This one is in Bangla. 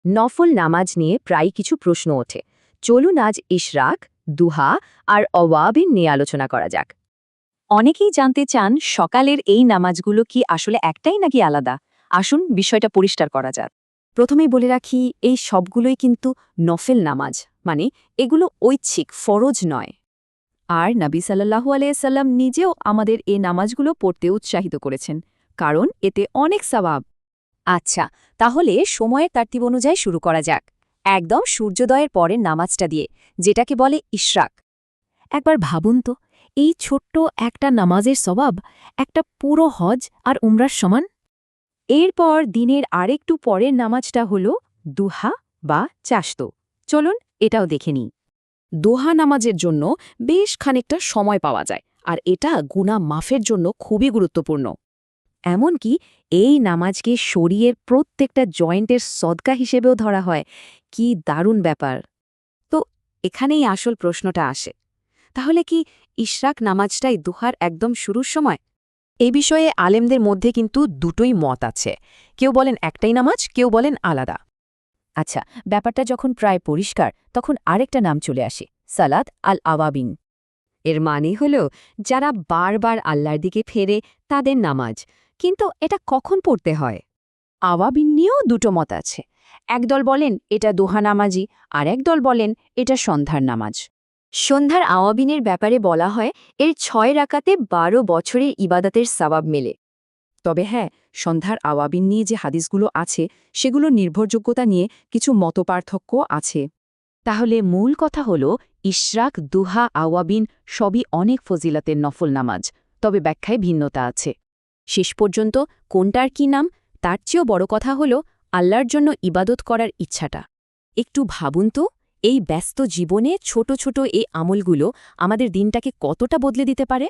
নফল নামাজ নিয়ে প্রায় কিছু প্রশ্ন ওঠে। চলুন আজ ইশরাক, দুহা আর অওয়াবিন নিয়ে আলোচনা করা যাক। অনেকেই জানতে চান সকালের এই নামাজগুলো কি আসলে একটাই নাকি আলাদা। আসুন বিষয়টা পরিষ্কার করা যাক। প্রথমেই বলে রাখি, এই সবগুলোই কিন্তু নফল নামাজ, মানে এগুলো ঐচ্ছিক, ফরজ নয়। আর নবী সাল্লাল্লাহু আলাইহি সাল্লাম নিজেও আমাদের এই নামাজগুলো পড়তে উৎসাহিত করেছেন, কারণ এতে অনেক সওয়াব। আচ্ছা, তাহলে সময়ের তারতিব অনুযায়ী শুরু করা যাক। একদম সূর্যোদয়ের পরের নামাজটা দিয়ে, যেটাকে বলে ইশরাক। একবার ভাবুন তো, এই ছোট্ট একটা নামাজের সওয়াব একটা পুরো হজ আর উমরার সমান। এরপর দিনের আরেকটু পরের নামাজটা হল দুহা বা চাশতো। চলুন এটাও দেখে নিই। দোহা নামাজের জন্য বেশ খানিকটা সময় পাওয়া যায়, আর এটা গুনাহ মাফের জন্য খুবই গুরুত্বপূর্ণ। এমনকি এই নামাজকে শরীরের প্রত্যেকটা জয়েন্টের সদকা হিসেবেও ধরা হয়। কি দারুণ ব্যাপার! তো এখানেই আসল প্রশ্নটা আসে, তাহলে কি ইশরাক নামাজটাই দুহার একদম শুরুর সময়? এই বিষয়ে আলেমদের মধ্যে কিন্তু দুটোই মত আছে। কেউ বলেন একটাই নামাজ, কেউ বলেন আলাদা। আচ্ছা, ব্যাপারটা যখন প্রায় পরিষ্কার, তখন আরেকটা নাম চলে আসে, সালাত আল আওয়াবিন। এর মানে হল যারা বারবার আল্লাহর দিকে ফেরে তাদের নামাজ। কিন্তু এটা কখন পড়তে হয়? আওয়াবিন নিয়েও দুটো মত আছে। একদল বলেন এটা দোহা নামাজি, আর একদল বলেন এটা সন্ধ্যার নামাজ। সন্ধ্যার আওয়াবিনের ব্যাপারে বলা হয় এর ৬ রাকাতে ১২ বছরের ইবাদতের সওয়াব মেলে। তবে হ্যাঁ, সন্ধ্যার আওয়াবিন নিয়ে যে হাদিসগুলো আছে সেগুলো নির্ভরযোগ্যতা নিয়ে কিছু মতপার্থক্য আছে। তাহলে মূল কথা হল, ইশরাক, দুহা, আওয়াবিন সবই অনেক ফজিলাতের নফল নামাজ, তবে ব্যাখ্যায় ভিন্নতা আছে। শেষ পর্যন্ত কোনটার কি নাম, তার চেয়েও বড় কথা হল আল্লাহর জন্য ইবাদত করার ইচ্ছাটা। একটু ভাবুন তো, এই ব্যস্ত জীবনে ছোট ছোট এই আমলগুলো আমাদের দিনটাকে কতটা বদলে দিতে পারে।